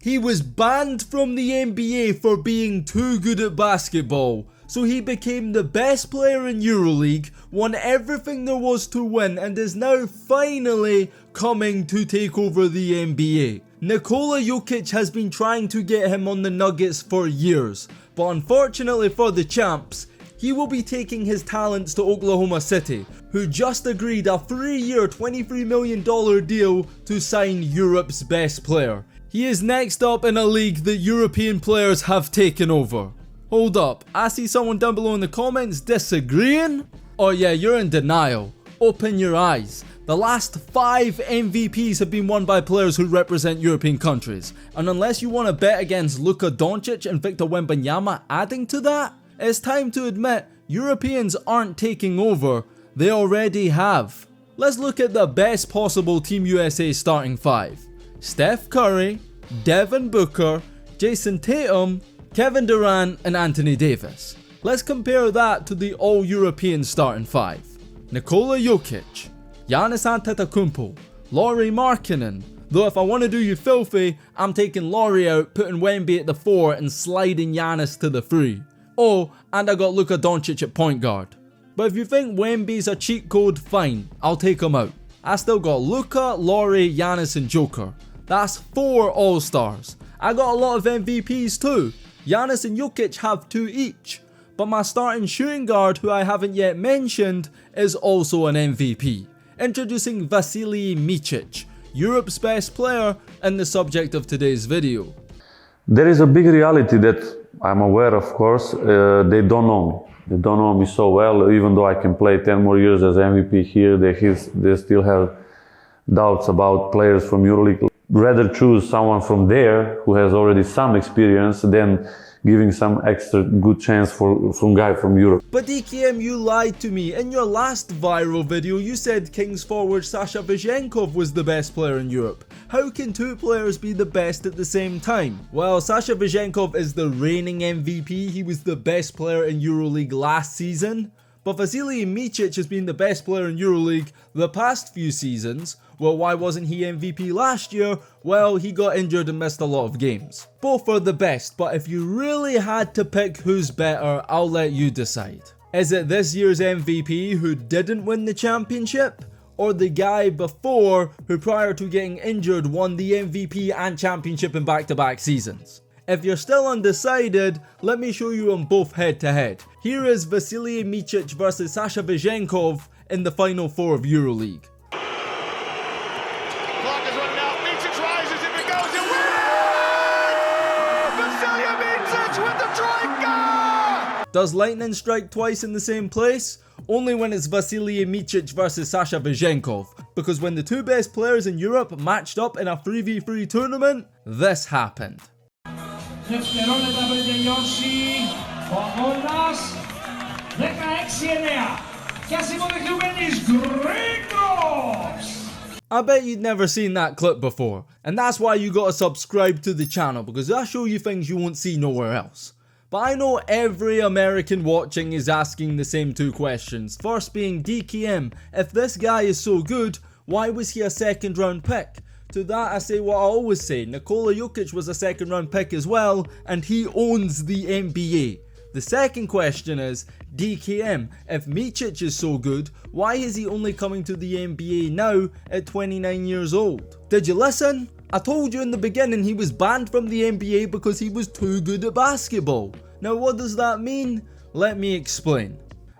He was banned from the NBA for being too good at basketball, so he became the best player in EuroLeague, won everything there was to win, and is now finally coming to take over the NBA. Nikola Jokic has been trying to get him on the Nuggets for years, but unfortunately for the champs, he will be taking his talents to Oklahoma City, who just agreed a 3-year $23 million deal to sign Europe's best player. He is next up in a league that European players have taken over. Hold up, I see someone down below in the comments disagreeing? Oh yeah, you're in denial. Open your eyes. The last 5 MVPs have been won by players who represent European countries, and unless you want to bet against Luka Doncic and Victor Wembanyama adding to that, it's time to admit Europeans aren't taking over, they already have. Let's look at the best possible Team USA starting 5. Steph Curry, Devin Booker, Jason Tatum, Kevin Durant and Anthony Davis. Let's compare that to the all-European starting 5. Nikola Jokic, Giannis Antetokounmpo, Lauri Markkanen. Though if I want to do you filthy, I'm taking Lauri out, putting Wemby at the 4 and sliding Giannis to the 3. Oh, and I got Luka Doncic at point guard. But if you think Wemby's a cheat code, fine, I'll take him out. I still got Luka, Lauri, Giannis and Joker. That's 4 all-stars. I got a lot of MVPs too. Giannis and Jokic have 2 each. But my starting shooting guard, who I haven't yet mentioned, is also an MVP. Introducing Vasilije Micic, Europe's best player and the subject of today's video. There is a big reality that I'm aware, of course, they don't know me. They don't know me so well. Even though I can play 10 more years as MVP here, they still have doubts about players from EuroLeague. Rather choose someone from there who has already some experience than giving some extra good chance for some guy from Europe. But DKM, you lied to me. In your last viral video, you said Kings forward Sasha Vasilije was the best player in Europe. How can 2 players be the best at the same time? Well, Sasha Vasilije is the reigning MVP. He was the best player in EuroLeague last season. But Vasilije Micic has been the best player in EuroLeague the past few seasons. Well, why wasn't he MVP last year? Well, he got injured and missed a lot of games. Both are the best, but if you really had to pick who's better, I'll let you decide. Is it this year's MVP who didn't win the championship? Or the guy before who prior to getting injured won the MVP and championship in back-to-back seasons? If you're still undecided, let me show you them both head to head. Here is Vasilije Micic versus Sasha Vasilije in the Final 4 of EuroLeague. Clock is running out. Micic rises. If it goes, it wins! Vasilije Micic with the troika! Does lightning strike twice in the same place? Only when it's Vasilije Micic versus Sasha Vasilije. Because when the 2 best players in Europe matched up in a 3v3 tournament, this happened. Δευτερόλεπτα πριν τελειώσει ο αγώνας 16-9 και ας υποδεχτούμε τις Γκρίκος! I bet you'd never seen that clip before, and that's why you gotta subscribe to the channel, because I show you things you won't see nowhere else. But I know every American watching is asking the same 2 questions. First being, DKM, if this guy is so good, why was he a 2nd round pick? To that I say what I always say, Nikola Jokic was a 2nd round pick as well, and he owns the NBA. The second question is, DKM, if Micic is so good, why is he only coming to the NBA now at 29 years old? Did you listen? I told you in the beginning he was banned from the NBA because he was too good at basketball. Now what does that mean? Let me explain.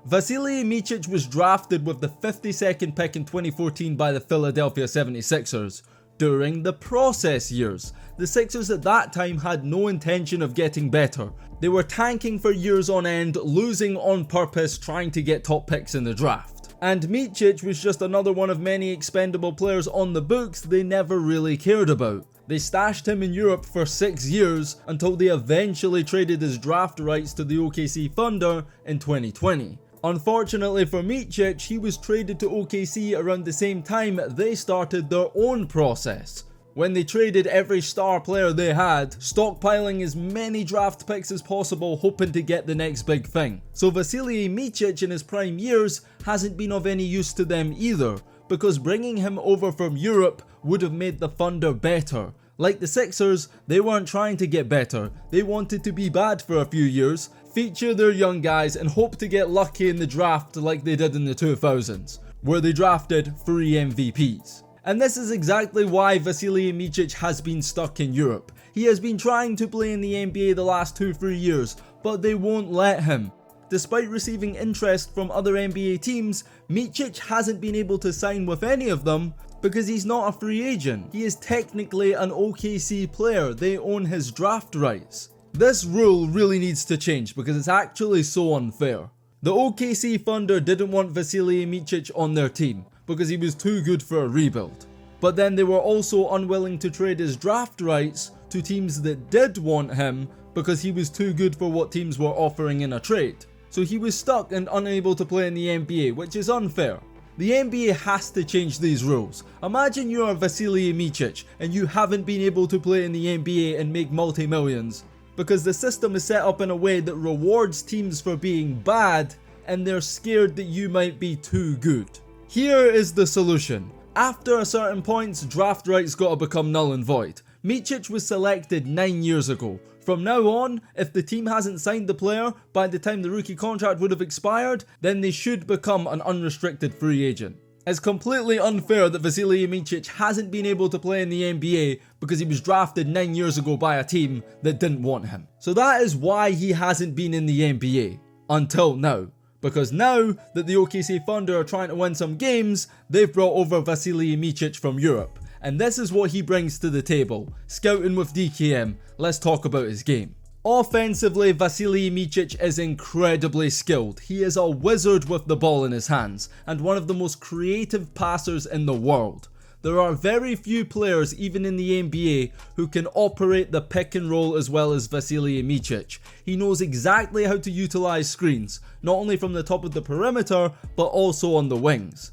Vasilije Micic was drafted with the 52nd pick in 2014 by the Philadelphia 76ers. During the process years, the Sixers at that time had no intention of getting better. They were tanking for years on end, losing on purpose, trying to get top picks in the draft. And Micic was just another one of many expendable players on the books they never really cared about. They stashed him in Europe for 6 years until they eventually traded his draft rights to the OKC Thunder in 2020. Unfortunately for Micic, he was traded to OKC around the same time they started their own process. When they traded every star player they had, stockpiling as many draft picks as possible, hoping to get the next big thing. So Vasilije Micic in his prime years hasn't been of any use to them either, because bringing him over from Europe would have made the Thunder better. Like the Sixers, they weren't trying to get better, they wanted to be bad for a few years, feature their young guys and hope to get lucky in the draft like they did in the 2000s, where they drafted 3 MVPs. And this is exactly why Vasilije Micic has been stuck in Europe. He has been trying to play in the NBA the last 2-3 years, but they won't let him. Despite receiving interest from other NBA teams, Micic hasn't been able to sign with any of them because he's not a free agent. He is technically an OKC player, they own his draft rights. This rule really needs to change because it's actually so unfair. The OKC Thunder didn't want Vasilije Micic on their team because he was too good for a rebuild. But then they were also unwilling to trade his draft rights to teams that did want him because he was too good for what teams were offering in a trade. So he was stuck and unable to play in the NBA, which is unfair. The NBA has to change these rules. Imagine you are Vasilije Micic and you haven't been able to play in the NBA and make multi-millions because the system is set up in a way that rewards teams for being bad and they're scared that you might be too good. Here is the solution. After a certain point, draft rights gotta become null and void. Micic was selected 9 years ago. From now on, if the team hasn't signed the player by the time the rookie contract would have expired, then they should become an unrestricted free agent. It's completely unfair that Vasilije Micic hasn't been able to play in the NBA because he was drafted 9 years ago by a team that didn't want him. So that is why he hasn't been in the NBA. Until now. Because now that the OKC Thunder are trying to win some games, they've brought over Vasilije Micic from Europe. And this is what he brings to the table. Scouting with DKM, let's talk about his game. Offensively, Vasilije Micic is incredibly skilled. He is a wizard with the ball in his hands, and one of the most creative passers in the world. There are very few players, even in the NBA, who can operate the pick and roll as well as Vasilije Micic. He knows exactly how to utilize screens, not only from the top of the perimeter, but also on the wings.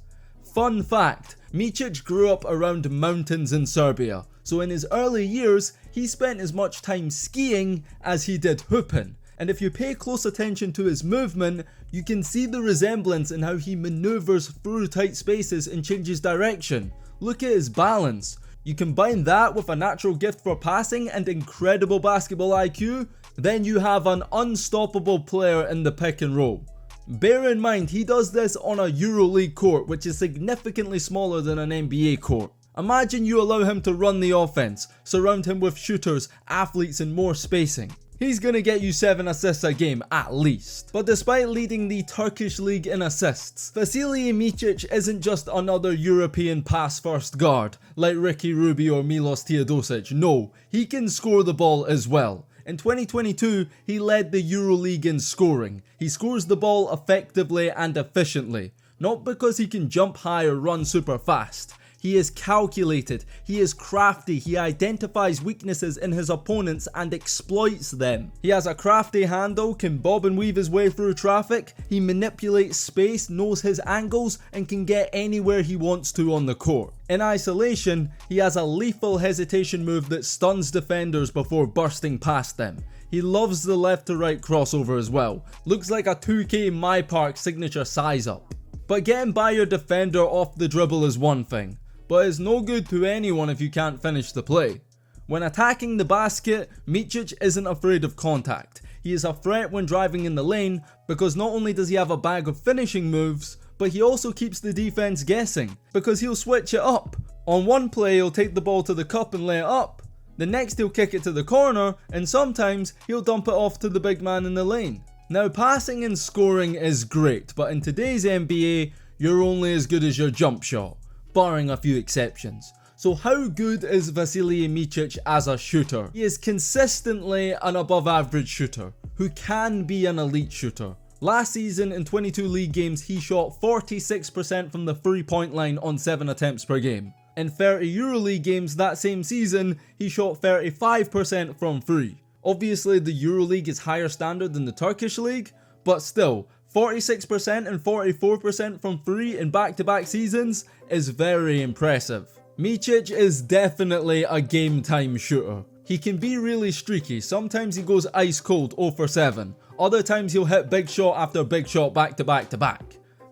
Fun fact, Micic grew up around mountains in Serbia, so in his early years, he spent as much time skiing as he did hooping. And if you pay close attention to his movement, you can see the resemblance in how he maneuvers through tight spaces and changes direction. Look at his balance. You combine that with a natural gift for passing and incredible basketball IQ, then you have an unstoppable player in the pick and roll. Bear in mind, he does this on a EuroLeague court, which is significantly smaller than an NBA court. Imagine you allow him to run the offense, surround him with shooters, athletes and more spacing. He's gonna get you 7 assists a game at least. But despite leading the Turkish league in assists, Vasilije Micic isn't just another European pass-first guard like Ricky Rubio or Milos Teodosic. No, he can score the ball as well. In 2022, he led the EuroLeague in scoring. He scores the ball effectively and efficiently, not because he can jump high or run super fast. He is calculated, he is crafty, he identifies weaknesses in his opponents and exploits them. He has a crafty handle, can bob and weave his way through traffic, he manipulates space, knows his angles, and can get anywhere he wants to on the court. In isolation, he has a lethal hesitation move that stuns defenders before bursting past them. He loves the left to right crossover as well. Looks like a 2K My Park signature size up. But getting by your defender off the dribble is one thing, but it's no good to anyone if you can't finish the play. When attacking the basket, Micic isn't afraid of contact. He is a threat when driving in the lane because not only does he have a bag of finishing moves, but he also keeps the defense guessing because he'll switch it up. On one play he'll take the ball to the cup and lay it up, the next he'll kick it to the corner, and sometimes he'll dump it off to the big man in the lane. Now passing and scoring is great, but in today's NBA, you're only as good as your jump shot, barring a few exceptions. So how good is Vasilije Micic as a shooter? He is consistently an above average shooter, who can be an elite shooter. Last season in 22 league games he shot 46% from the 3-point line on 7 attempts per game. In 30 EuroLeague games that same season he shot 35% from 3. Obviously the EuroLeague is higher standard than the Turkish league, but still 46% and 44% from 3 in back-to-back seasons is very impressive. Micic is definitely a game time shooter. He can be really streaky, sometimes he goes ice cold 0 for 7, other times he'll hit big shot after big shot back to back to back.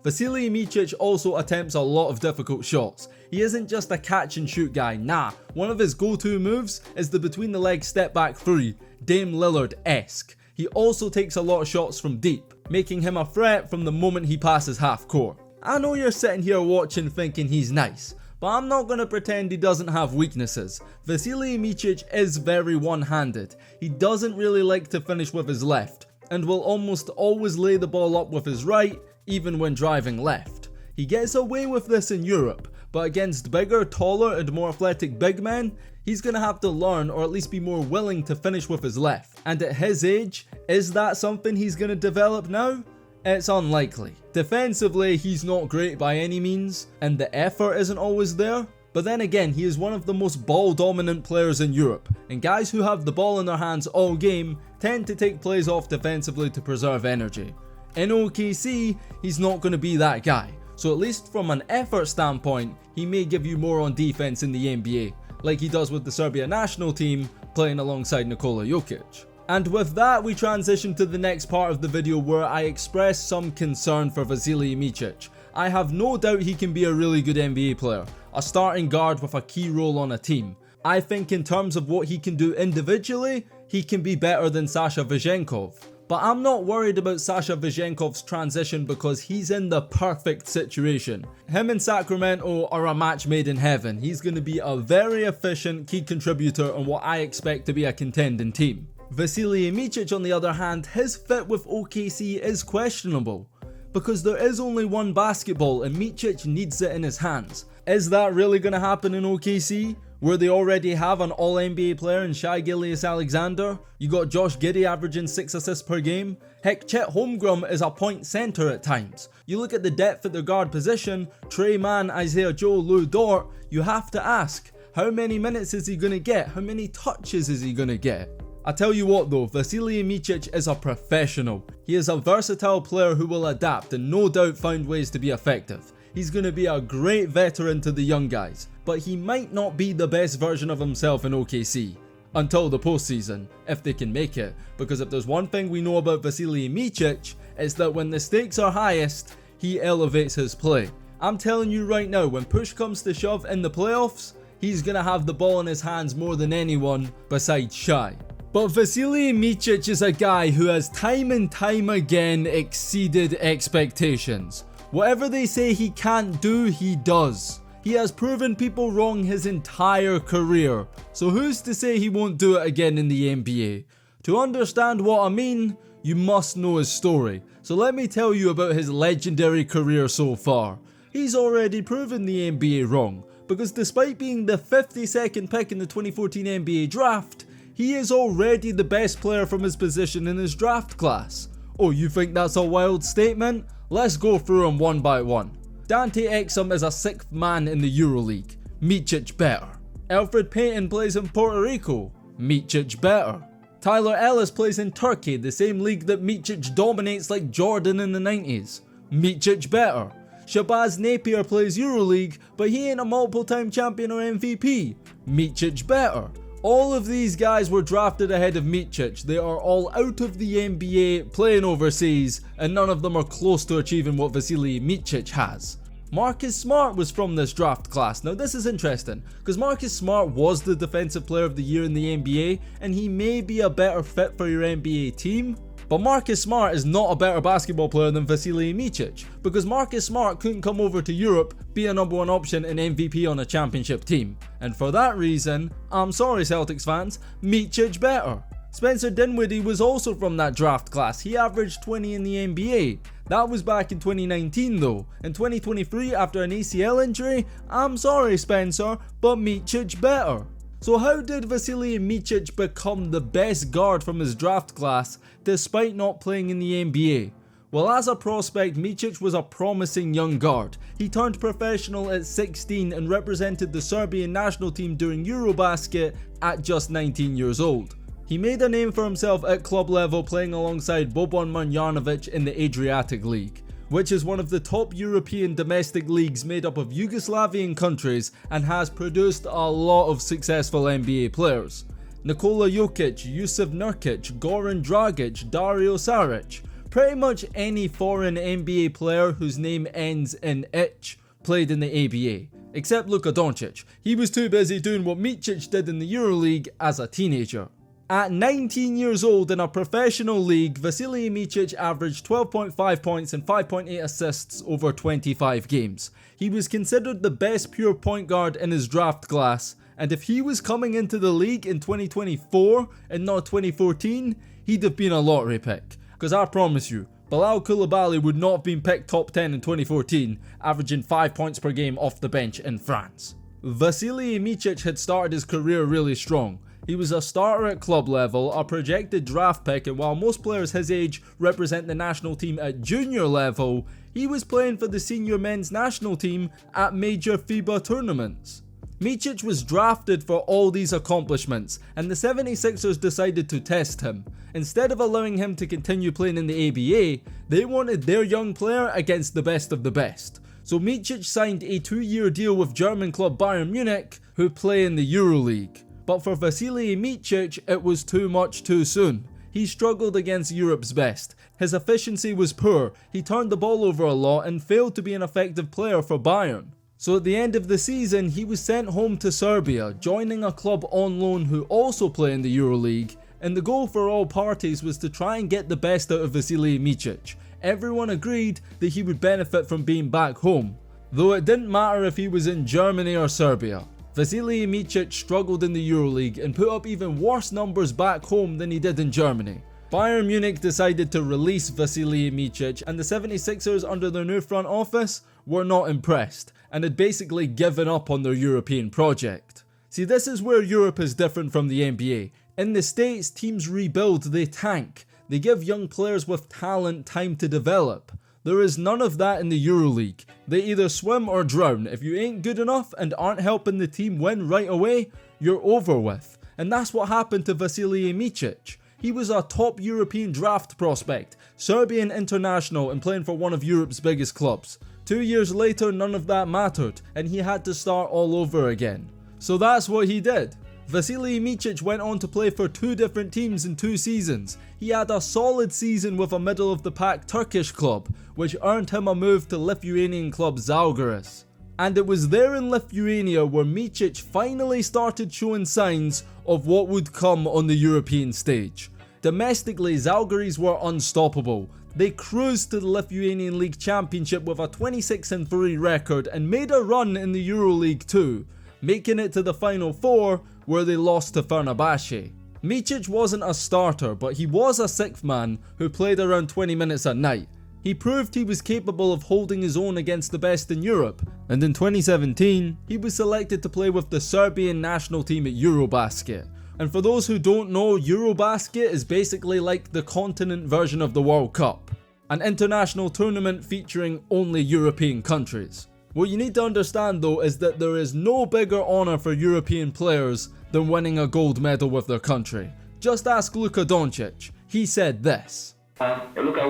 Vasilije Micic also attempts a lot of difficult shots. He isn't just a catch and shoot guy, nah. One of his go-to moves is the between the legs step back 3, Dame Lillard-esque. He also takes a lot of shots from deep, making him a threat from the moment he passes half court. I know you're sitting here watching thinking he's nice, but I'm not going to pretend he doesn't have weaknesses. Vasilije Micic is very one-handed. He doesn't really like to finish with his left, and will almost always lay the ball up with his right, even when driving left. He gets away with this in Europe, but against bigger, taller and more athletic big men, he's going to have to learn or at least be more willing to finish with his left. And at his age, is that something he's going to develop now? It's unlikely. Defensively, he's not great by any means, and the effort isn't always there. But then again, he is one of the most ball-dominant players in Europe, and guys who have the ball in their hands all game tend to take plays off defensively to preserve energy. In OKC, he's not going to be that guy, so at least from an effort standpoint, he may give you more on defense in the NBA, like he does with the Serbia national team playing alongside Nikola Jokic. And with that, we transition to the next part of the video where I express some concern for Vasilije Micic. I have no doubt he can be a really good NBA player, a starting guard with a key role on a team. I think in terms of what he can do individually, he can be better than Sasha Vezenkov. But I'm not worried about Sasha Vezenkov's transition because he's in the perfect situation. Him and Sacramento are a match made in heaven. He's going to be a very efficient key contributor on what I expect to be a contending team. Vasilije Micic, on the other hand, his fit with OKC is questionable, because there is only one basketball and Micic needs it in his hands. Is that really going to happen in OKC, where they already have an all-NBA player in Shai Gilgeous-Alexander? You got Josh Giddey averaging 6 assists per game. Heck, Chet Holmgren is a point center at times. You look at the depth at the guard position, Trey Mann, Isaiah Joe, Lou Dort, you have to ask, how many minutes is he going to get? How many touches is he going to get? I tell you what though, Vasilije Micic is a professional. He is a versatile player who will adapt and no doubt find ways to be effective. He's going to be a great veteran to the young guys, but he might not be the best version of himself in OKC. Until the postseason, if they can make it, because if there's one thing we know about Vasilije Micic, it's that when the stakes are highest, he elevates his play. I'm telling you right now, when push comes to shove in the playoffs, he's going to have the ball in his hands more than anyone besides Shai. But Vasilije Micic is a guy who has time and time again exceeded expectations. Whatever they say he can't do, he does. He has proven people wrong his entire career, so who's to say he won't do it again in the NBA? To understand what I mean, you must know his story, so let me tell you about his legendary career so far. He's already proven the NBA wrong, because despite being the 52nd pick in the 2014 NBA draft, he is already the best player from his position in his draft class. Oh, you think that's a wild statement? Let's go through them one by one. Dante Exum is a 6th man in the EuroLeague. Micic better. Elfrid Payton plays in Puerto Rico. Micic better. Tyler Ellis plays in Turkey, the same league that Micic dominates like Jordan in the 90s. Micic better. Shabazz Napier plays EuroLeague, but he ain't a multiple-time champion or MVP. Micic better. All of these guys were drafted ahead of Micic. They are all out of the NBA, playing overseas, and none of them are close to achieving what Vasilije Micic has. Marcus Smart was from this draft class. Now this is interesting, because Marcus Smart was the Defensive Player of the Year in the NBA, and he may be a better fit for your NBA team. But Marcus Smart is not a better basketball player than Vasilije Micic, because Marcus Smart couldn't come over to Europe, be a number 1 option and MVP on a championship team. And for that reason, I'm sorry Celtics fans, Micic better. Spencer Dinwiddie was also from that draft class. He averaged 20 in the NBA. That was back in 2019 though. In 2023, after an ACL injury, I'm sorry Spencer, but Micic better. So how did Vasilije Micic become the best guard from his draft class despite not playing in the NBA? Well, as a prospect, Micic was a promising young guard. He turned professional at 16 and represented the Serbian national team during EuroBasket at just 19 years old. He made a name for himself at club level playing alongside Boban Marjanovic in the Adriatic League, which is one of the top European domestic leagues made up of Yugoslavian countries and has produced a lot of successful NBA players. Nikola Jokic, Jusuf Nurkic, Goran Dragic, Dario Saric. Pretty much any foreign NBA player whose name ends in ich played in the ABA, except Luka Doncic. He was too busy doing what Micic did in the EuroLeague as a teenager. At 19 years old in a professional league, Vasilije Micic averaged 12.5 points and 5.8 assists over 25 games. He was considered the best pure point guard in his draft class, and if he was coming into the league in 2024 and not 2014, he'd have been a lottery pick. Because I promise you, Bilal Koulibaly would not have been picked top 10 in 2014, averaging 5 points per game off the bench in France. Vasilije Micic had started his career really strong. He was a starter at club level, a projected draft pick, and while most players his age represent the national team at junior level, he was playing for the senior men's national team at major FIBA tournaments. Micic was drafted for all these accomplishments, and the 76ers decided to test him. Instead of allowing him to continue playing in the ABA, they wanted their young player against the best of the best. So Micic signed a 2-year deal with German club Bayern Munich, who play in the EuroLeague. But for Vasilije Micic, it was too much too soon. He struggled against Europe's best. His efficiency was poor, he turned the ball over a lot and failed to be an effective player for Bayern. So at the end of the season, he was sent home to Serbia, joining a club on loan who also play in the EuroLeague, and the goal for all parties was to try and get the best out of Vasilije Micic. Everyone agreed that he would benefit from being back home, though it didn't matter if he was in Germany or Serbia. Vasilije Micic struggled in the EuroLeague and put up even worse numbers back home than he did in Germany. Bayern Munich decided to release Vasilije Micic, and the 76ers under their new front office were not impressed and had basically given up on their European project. See, this is where Europe is different from the NBA. In the States, teams rebuild, they tank. They give young players with talent time to develop. There is none of that in the EuroLeague. They either swim or drown. If you ain't good enough and aren't helping the team win right away, you're over with. And that's what happened to Vasilije Micic. He was a top European draft prospect, Serbian international and playing for one of Europe's biggest clubs. 2 years later, none of that mattered, and he had to start all over again. So that's what he did. Vasilije Micic went on to play for 2 different teams in 2 seasons. He had a solid season with a middle-of-the-pack Turkish club, which earned him a move to Lithuanian club Žalgiris. And it was there in Lithuania where Micic finally started showing signs of what would come on the European stage. Domestically, Žalgiris were unstoppable. They cruised to the Lithuanian League Championship with a 26-3 record and made a run in the EuroLeague too, making it to the Final Four where they lost to Fenerbahce. Micic wasn't a starter, but he was a 6th man who played around 20 minutes a night. He proved he was capable of holding his own against the best in Europe, and in 2017, he was selected to play with the Serbian national team at EuroBasket. And for those who don't know, EuroBasket is basically like the continent version of the World Cup, an international tournament featuring only European countries. What you need to understand though is that there is no bigger honour for European players than winning a gold medal with their country. Just ask Luka Doncic. He said this. Luka,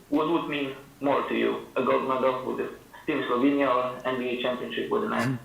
what would mean more to you? A gold medal with the Team Slovenia or NBA championship with the man?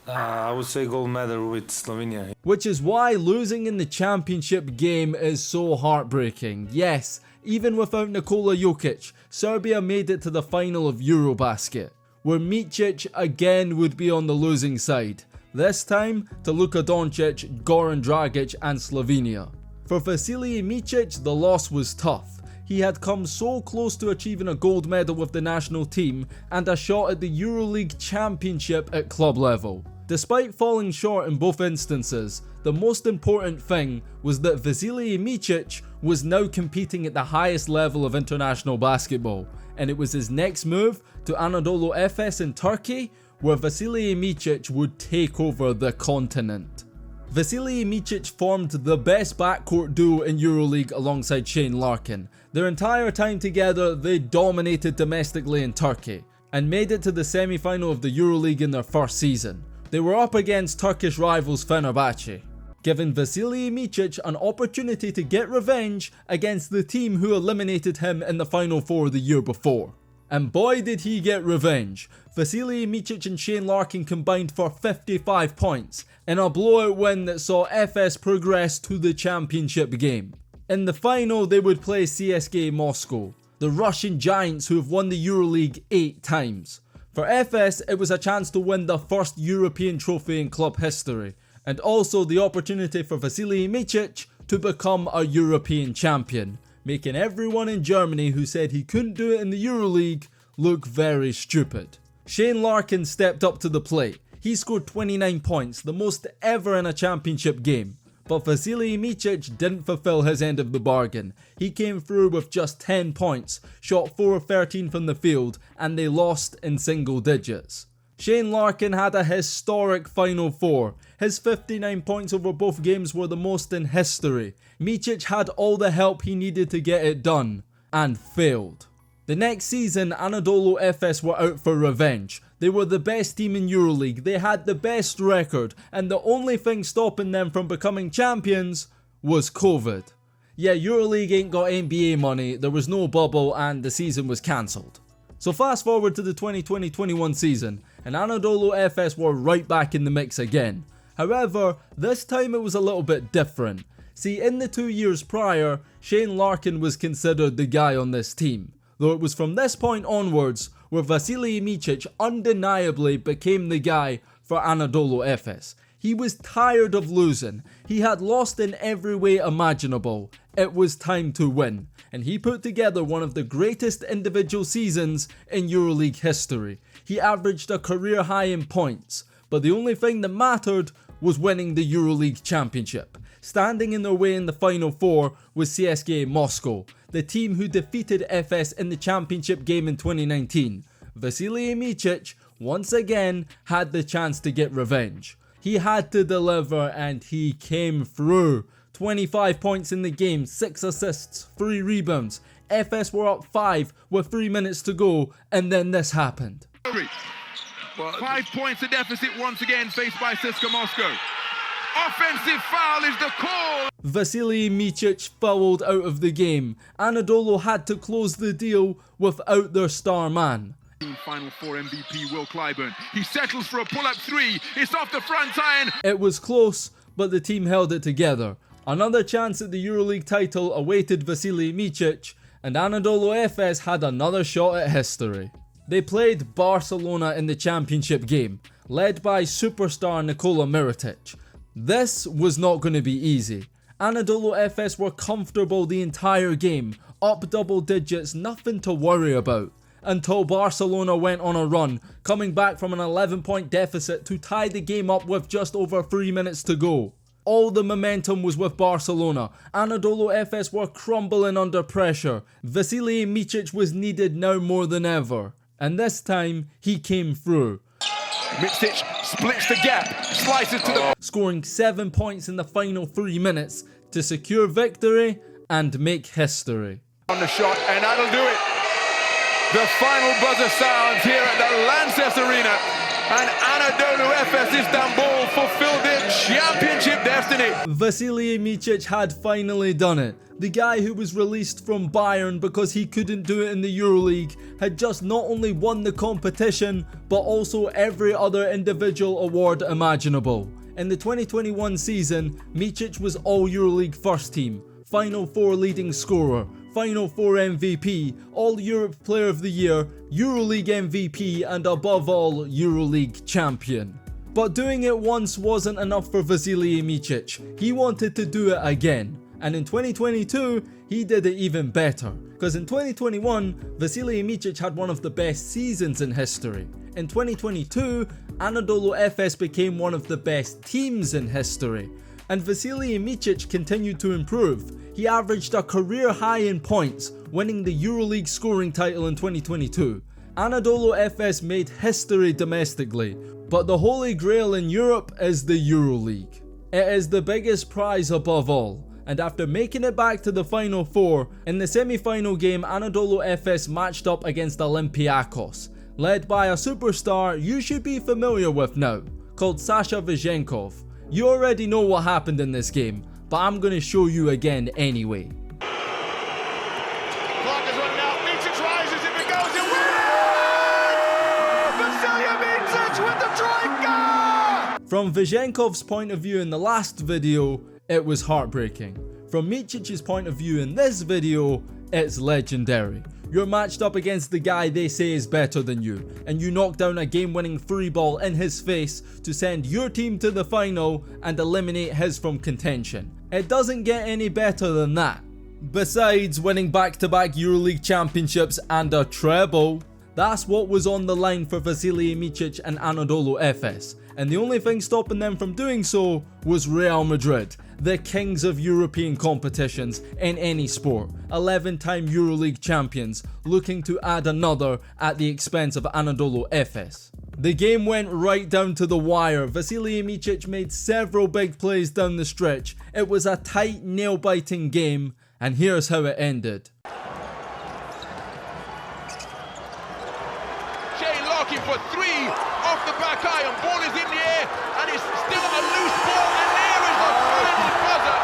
I would say gold medal with Slovenia. Which is why losing in the championship game is so heartbreaking. Yes, even without Nikola Jokic, Serbia made it to the final of EuroBasket, where Micic again would be on the losing side, this time to Luka Doncic, Goran Dragic and Slovenia. For Vasilije Micic, the loss was tough. He had come so close to achieving a gold medal with the national team and a shot at the EuroLeague Championship at club level. Despite falling short in both instances, the most important thing was that Vasilije Micic was now competing at the highest level of international basketball, and it was his next move to Anadolu Efes in Turkey, where Vasilije Micic would take over the continent. Vasilije Micic formed the best backcourt duo in EuroLeague alongside Shane Larkin. Their entire time together, they dominated domestically in Turkey, and made it to the semi-final of the EuroLeague in their first season. They were up against Turkish rivals Fenerbahce, giving Vasilije Micic an opportunity to get revenge against the team who eliminated him in the Final Four the year before. And boy did he get revenge. Vasilije Micic and Shane Larkin combined for 55 points in a blowout win that saw FS progress to the championship game. In the final, they would play CSKA Moscow, the Russian giants who have won the EuroLeague 8 times. For FS, it was a chance to win the first European trophy in club history, and also the opportunity for Vasilije Micic to become a European champion, making everyone in Germany who said he couldn't do it in the EuroLeague look very stupid. Shane Larkin stepped up to the plate. He scored 29 points, the most ever in a championship game. But Vasilije Micic didn't fulfill his end of the bargain. He came through with just 10 points, shot 4 of 13 from the field, and they lost in single digits. Shane Larkin had a historic Final Four. His 59 points over both games were the most in history. Micic had all the help he needed to get it done, and failed. The next season, Anadolu Efes were out for revenge. They were the best team in EuroLeague, they had the best record, and the only thing stopping them from becoming champions was COVID. Yeah, EuroLeague ain't got NBA money, there was no bubble, and the season was cancelled. So fast forward to the 2020-21 season, and Anadolu Efes were right back in the mix again. However, this time it was a little bit different. See, in the 2 years prior, Shane Larkin was considered the guy on this team, though it was from this point onwards where Vasilije Micic undeniably became the guy for Anadolu Efes. He was tired of losing, he had lost in every way imaginable, it was time to win, and he put together one of the greatest individual seasons in EuroLeague history. He averaged a career high in points, but the only thing that mattered was winning the EuroLeague championship. Standing in their way in the Final Four was CSKA Moscow, the team who defeated FS in the championship game in 2019. Vasilije Micic once again had the chance to get revenge. He had to deliver and he came through. 25 points in the game, 6 assists, 3 rebounds. FS were up 5 with 3 minutes to go, and then this happened. 5 points of deficit once again faced by CSKA Moscow. Offensive foul is the call! Vasilije Micic fouled out of the game. Anadolu had to close the deal without their star man. Final Four MVP Will Clyburn. He settles for a pull-up 3. It's off the front iron. It was close, but the team held it together. Another chance at the EuroLeague title awaited Vasilije Micic, and Anadolu Efes had another shot at history. They played Barcelona in the championship game, led by superstar Nikola Mirotic. This was not going to be easy. Anadolu Efes were comfortable the entire game, up double digits, nothing to worry about, until Barcelona went on a run, coming back from an 11-point deficit to tie the game up with just over 3 minutes to go. All the momentum was with Barcelona. Anadolu Efes were crumbling under pressure. Vasilije Micic was needed now more than ever, and this time he came through. Micic splits the gap, slices to the... Scoring 7 points in the final 3 minutes to secure victory and make history. On the shot, and that'll do it. The final buzzer sounds here at the Lanxess Arena, and Anadolu Efes Istanbul fulfilled their championship destiny. Vasilije Micic had finally done it. The guy who was released from Bayern because he couldn't do it in the EuroLeague had just not only won the competition, but also every other individual award imaginable. In the 2021 season, Micic was all EuroLeague first team, Final Four leading scorer, Final Four MVP, All Europe Player of the Year, EuroLeague MVP, and above all, EuroLeague champion. But doing it once wasn't enough for Vasilije Micic. He wanted to do it again. And in 2022, he did it even better. Because in 2021, Vasilije Micic had one of the best seasons in history. In 2022, Anadolu Efes became one of the best teams in history. And Vasilije Micic continued to improve. He averaged a career high in points, winning the EuroLeague scoring title in 2022. Anadolu Efes made history domestically, but the holy grail in Europe is the EuroLeague. It is the biggest prize above all. And after making it back to the Final Four, in the semi-final game Anadolu Efes matched up against Olympiacos, led by a superstar you should be familiar with now, called Sasha Vasiljenkov. You already know what happened in this game, but I'm gonna show you again anyway. Clock is running out. Micic rises. If it goes, it wins! Vasilije Micic with the troika! From Vasiljenkov's point of view in the last video, it was heartbreaking. For From Micic's point of view in this video, it's legendary. You're matched up against the guy they say is better than you, and you knock down a game-winning free ball in his face to send your team to the final and eliminate his from contention. It doesn't get any better than that. Besides winning back-to-back EuroLeague championships and a treble, that's what was on the line for Vasilije Micic and Anadolu Efes, and the only thing stopping them from doing so was Real Madrid, the kings of European competitions in any sport, 11-time EuroLeague champions, looking to add another at the expense of Anadolu Efes. The game went right down to the wire. Vasilije Micic made several big plays down the stretch. It was a tight, nail-biting game, and here's how it ended. Looking for three off the back iron. Ball is in the air and it's still a loose ball, and there is the final buzzer,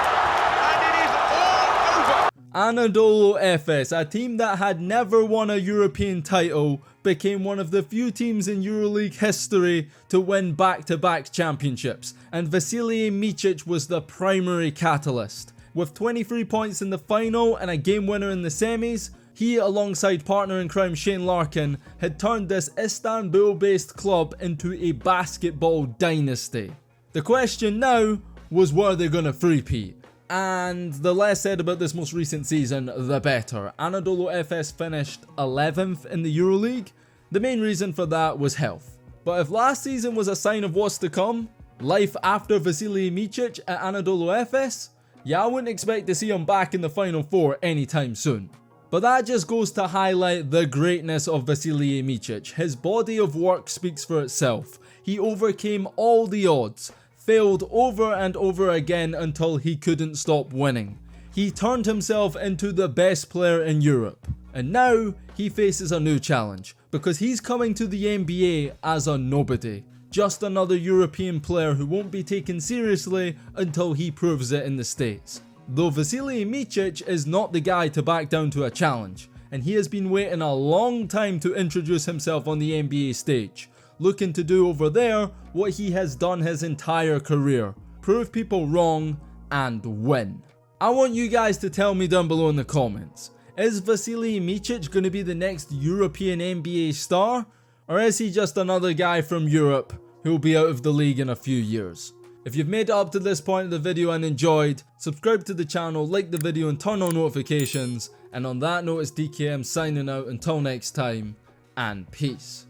and it is all over. Anadolu Efes, a team that had never won a European title, became one of the few teams in EuroLeague history to win back-to-back championships, and Vasilije Micic was the primary catalyst. With 23 points in the final and a game winner in the semis, he, alongside partner in crime Shane Larkin, had turned this Istanbul-based club into a basketball dynasty. The question now was, were they going to three-peat? And the less said about this most recent season, the better. Anadolu Efes finished 11th in the EuroLeague. The main reason for that was health. But if last season was a sign of what's to come, life after Vasilije Micic at Anadolu Efes, yeah, I wouldn't expect to see him back in the Final Four anytime soon. But that just goes to highlight the greatness of Vasilije Micic. His body of work speaks for itself. He overcame all the odds, failed over and over again until he couldn't stop winning. He turned himself into the best player in Europe. And now he faces a new challenge, because he's coming to the NBA as a nobody. Just another European player who won't be taken seriously until he proves it in the States. Though Vasilije Micic is not the guy to back down to a challenge, and he has been waiting a long time to introduce himself on the NBA stage, looking to do over there what he has done his entire career, prove people wrong and win. I want you guys to tell me down below in the comments, is Vasilije Micic going to be the next European NBA star, or is he just another guy from Europe who'll be out of the league in a few years? If you've made it up to this point of the video and enjoyed, subscribe to the channel, like the video and turn on notifications. And on that note, it's DKM signing out until next time, and peace.